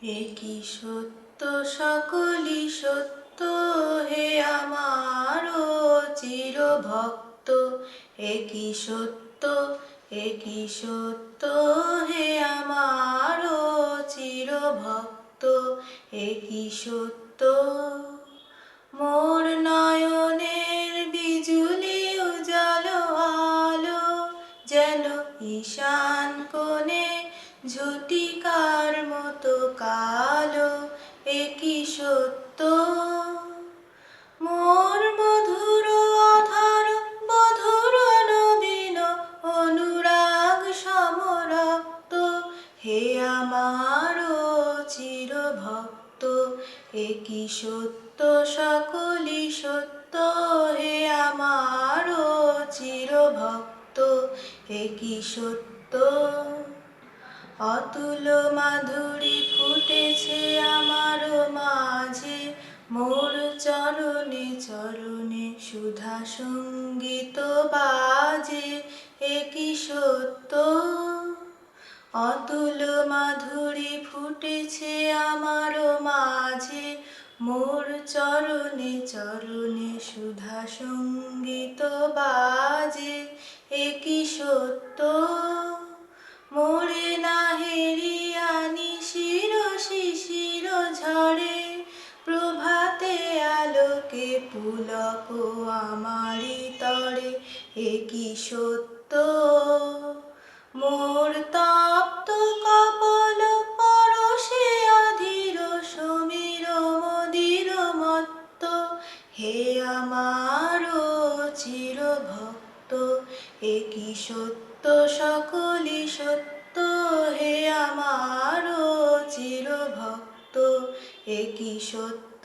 একই সত্য সকলই সত্য, হে আমার চিরভক্ত। একই সত্য, একই সত্য, হে আমার চিরভক্ত। একই সত্য, মোর নয়নের বিজুলি উজালো আলো, যেন ঈশান কোণে ঝটিকার মতো কালো। একই সত্য, মোর মধুর অধর বধুর নবীন অনুরাগ সমরক্ত, হে আমার চিরভক্ত। একই সত্য সকলই সত্য, হে আমার চিরভক্ত। একই সত্য, অতুল মাধুরী ফুটেছে আমার মাঝে, মোর চরণে চরণে সুধা সঙ্গীত বাজে। একই সত্য, অতুল মাধুরী ফুটেছে আমার মাঝে, মোর চরণে চরণে সুধা সঙ্গীত বাজে। একই সত্য, মোরে না হেরিয়া নিশির শিশির ঝরে, প্রভাতে আলোকে পুলক আমারি তরে। একই সত্য, মোর তপ্ত কপল পরশে অধীর সমীর মদির মত্ত, হে আমার চিরভক্ত। একই সত্য সকলই সত্য, হে আমার চিরভক্ত। একই সত্য।